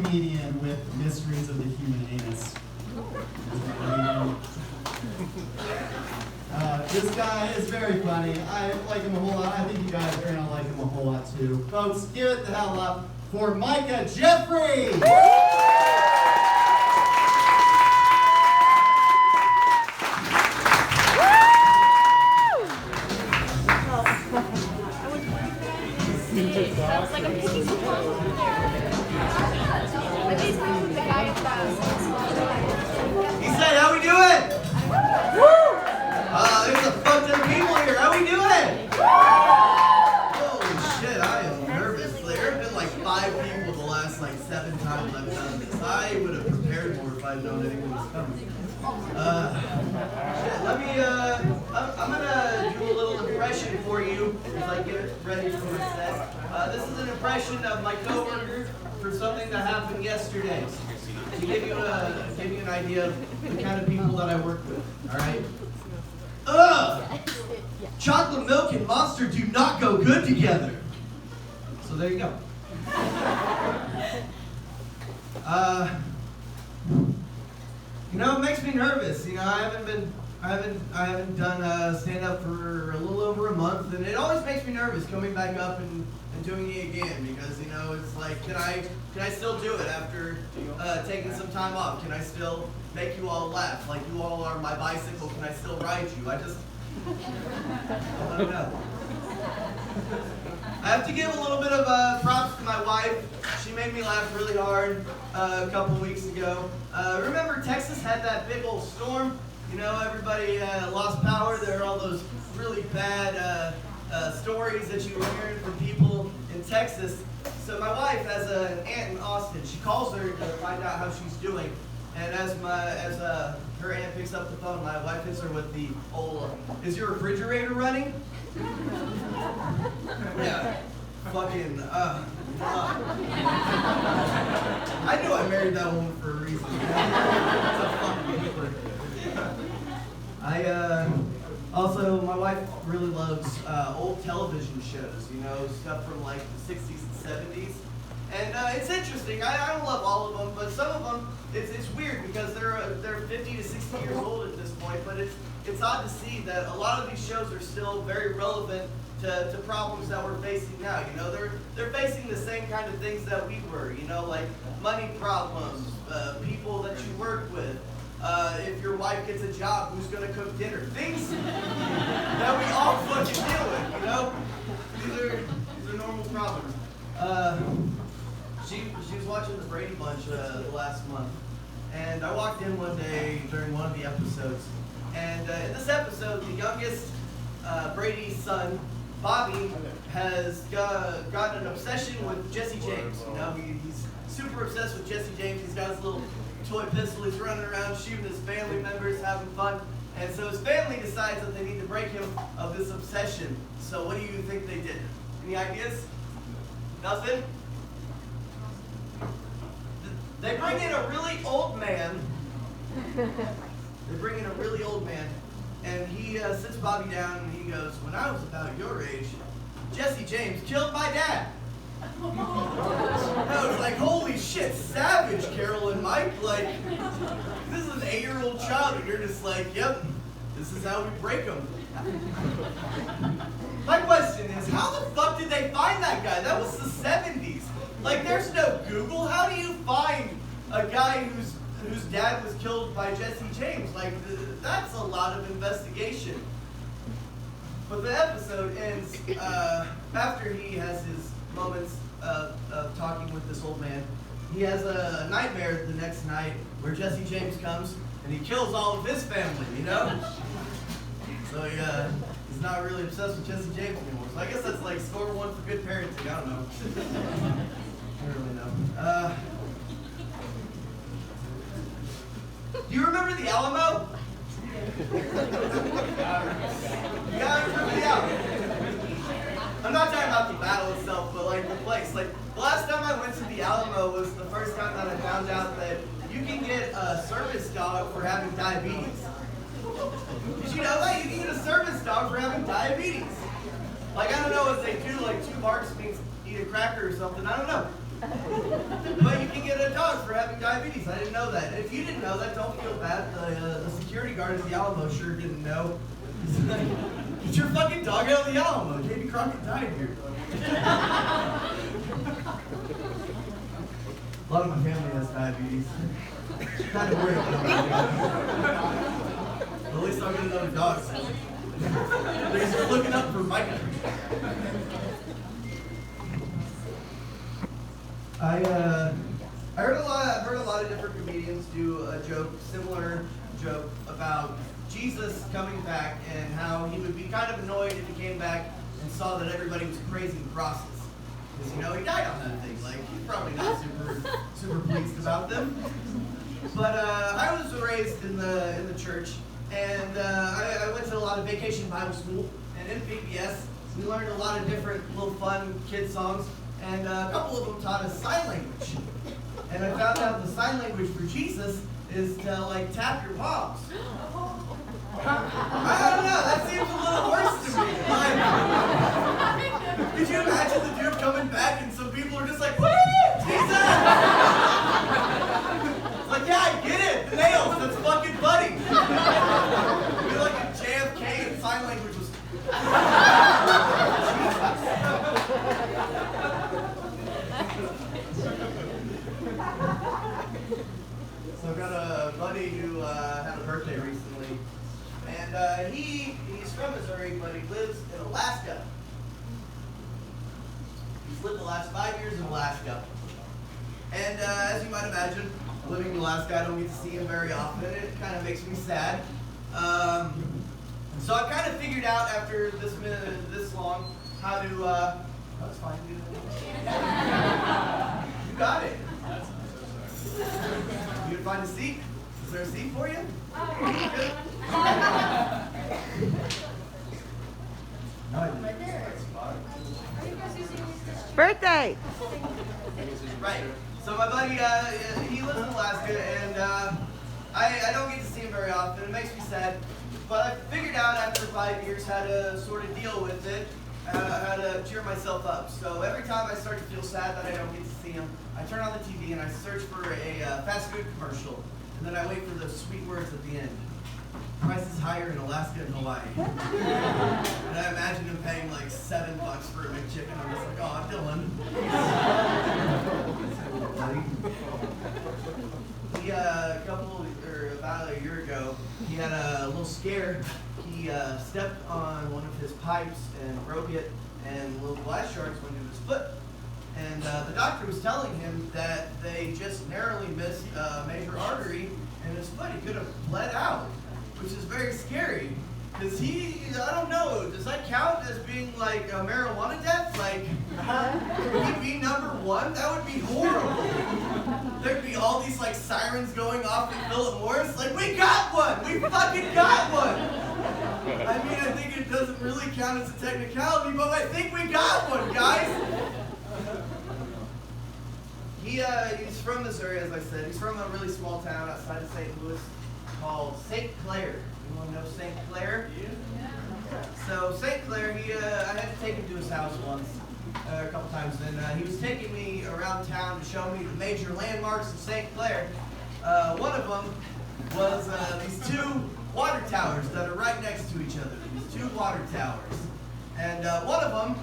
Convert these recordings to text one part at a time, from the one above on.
comedian with Mysteries of the Human Anus. This guy is very funny. I like him a whole lot. I think you guys are going to like him a whole lot too. Folks, give it the hell up for Micah Jeffrey! Sounds like a piggy squirrel over there. He said, how we doing? There's a fuck ton of people here. How we doing? Holy shit, I am nervous. There have been like 5 people the last 7 times I've done this. I would have prepared more if I'd known anyone was coming. I'm gonna do a little impression for you as I get ready for my set. This is an impression of my coworker for something that happened yesterday. To give you an idea of the kind of people that I work with. All right. Ugh! Chocolate milk and Monster do not go good together. So there you go. It makes me nervous. I haven't done stand up for a little over a month, and it always makes me nervous coming back up and doing it again because it's like, can I still do it after taking some time off? Can I still make you all laugh like you all are my bicycle? Can I still ride you? I don't know. I have to give a little bit of props to my wife. She made me laugh really hard a couple weeks ago. Remember Texas had that big old storm? Everybody lost power. There are all those really bad stories that you were hearing from people in Texas. So my wife has an aunt in Austin. She calls her to find out how she's doing. And as her aunt picks up the phone, my wife hits her with the old, is your refrigerator running? Yeah. Fucking, I knew I married that woman for a reason. It's a fucking keeper. Also, my wife really loves old television shows, stuff from like the 60s and 70s. And it's interesting. I don't love all of them, but some of them, it's weird because they're 50 to 60 years old at this point. But it's odd to see that a lot of these shows are still very relevant to problems that we're facing now. They're facing the same kind of things that we were. Like money problems, people that you work with. If your wife gets a job, who's gonna cook dinner? Things that we all fucking deal with. These are normal problems. She was watching the Brady Bunch the last month, and I walked in one day during one of the episodes, and in this episode, the youngest Brady's son, Bobby, has got an obsession with Jesse James. He's super obsessed with Jesse James. He's got his little toy pistol. He's running around shooting his family members, having fun. And so his family decides that they need to break him of this obsession. So what do you think they did? Any ideas? Nothing? They bring in a really old man. And he sits Bobby down and he goes, when I was about your age, Jesse James killed my dad. I was like, holy shit, savage, Carol and Mike. Like, this is an 8-year-old child, and you're just like, yep, this is how we break them. My question is, how the fuck did they find that guy? That was the 70s. Like, there's no Google. How do you find a guy whose dad was killed by Jesse James? Like, that's a lot of investigation. But the episode ends after he has his moments of talking with this old man. He has a nightmare the next night where Jesse James comes and he kills all of his family, So he's not really obsessed with Jesse James anymore. So I guess that's like score 1 for good parenting. I don't know. I don't really know. Do you remember the Alamo? Yeah, I remember the Alamo. I'm not talking about the battle itself, but like the place. Like the last time I went to the Alamo was the first time that I found out that you can get a service dog for having diabetes. Did you know that? You can get a service dog for having diabetes. Like I don't know if they do like 2 barks means eat a cracker or something. I don't know. But you can get a dog. for having diabetes. I didn't know that. And if you didn't know that, don't feel bad. The security guard at the Alamo sure didn't know. He's like, get your fucking dog out of the Alamo. Davy Crockett died here. A lot of my family has diabetes. Kind of weird. At least I'm gonna know the dogs. They're just looking up for Micah. I heard a lot of different comedians do a similar joke about Jesus coming back and how he would be kind of annoyed if he came back and saw that everybody was praising crosses. Because, you know, he died on that thing. Like, he's probably not super pleased about them. But I was raised in the church, and I went to a lot of vacation Bible school, and in VBS, we learned a lot of different little fun kid songs, and a couple of them taught us sign language. And I found out the sign language for Jesus is to, like, tap your palms. I don't know, that seems a little worse to me. Like, could you imagine the dude coming back and some people are just like, woo, Jesus! It's like, yeah, I get it, the nails, that's fucking funny. It'd be like a JFK and sign language was... So I've got a buddy who had a birthday recently, and he's from Missouri, but he lives in Alaska. He's lived the last 5 years in Alaska. And as you might imagine, living in Alaska, I don't get to see him very often. It kind of makes me sad. So I kind of figured out after this long how to, that's fine, dude. You got it. You can find a seat? Is there a seat for you? Good. Birthday! Right. So my buddy, he lives in Alaska, and I don't get to see him very often. It makes me sad. But I figured out after 5 years how to sort of deal with it, how to cheer myself up. So every time I start to feel sad that I don't get to see him, I turn on the TV and I search for a fast food commercial. And then I wait for the sweet words at the end. Prices higher in Alaska and Hawaii. And I imagine him paying like $7 for a McChicken. I'm just like, oh, Dylan. He, about a year ago, he had a little scare. He stepped on one of his pipes and broke it, and little glass shards went into his foot. And the doctor was telling him that they just narrowly missed a major artery in his foot. He could have bled out, which is very scary. Because I don't know, does that count as being like a marijuana death? Like, would he be number one? That would be horrible. There'd be all these like sirens going off in Philip Morris. Like, we got one! We fucking got one! I mean, I think it doesn't really count as a technicality, but I think we got one, guys! He's from Missouri, as I said. He's from a really small town outside of St. Louis called St. Clair. Anyone know St. Clair? Yeah. So St. Clair, I had to take him to his house once, a couple times, and he was taking me around town to show me the major landmarks of St. Clair. One of them was these two water towers that are right next to each other. These two water towers. And one of them,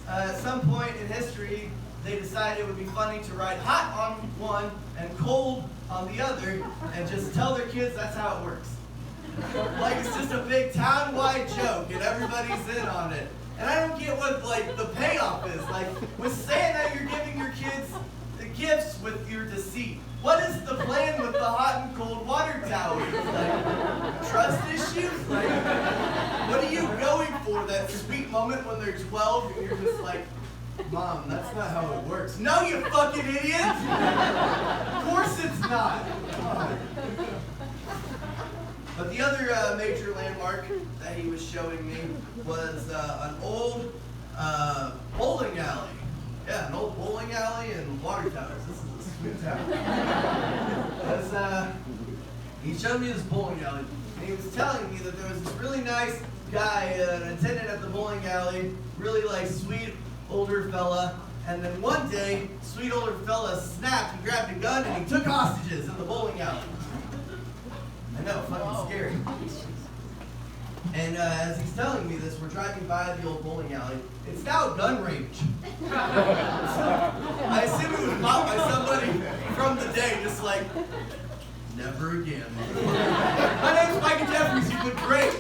at some point in history, they decided it would be funny to write hot on one and cold on the other and just tell their kids that's how it works. Like, it's just a big town-wide joke and everybody's in on it. And I don't get what, like, the payoff is. Like, with saying that you're giving your kids the gifts with your deceit. What is the plan with the hot and cold water towers? Like, trust issues? Like, what are you going for? That sweet moment when they're 12 and you're just like, Mom, that's not how it works. No, you fucking idiot! Of course it's not! But the other major landmark that he was showing me was an old bowling alley. Yeah, an old bowling alley and water towers. This is a sweet town. He showed me this bowling alley, and he was telling me that there was this really nice guy, an attendant at the bowling alley, really like sweet older fella, And then one day, sweet older fella snapped and grabbed a gun and he took hostages in the bowling alley. I know, fucking scary. And as he's telling me this, we're driving by the old bowling alley. It's now a gun range. I assume it was bought by somebody from the day, just like, never again. My name's Micah Jeffries. You've been great.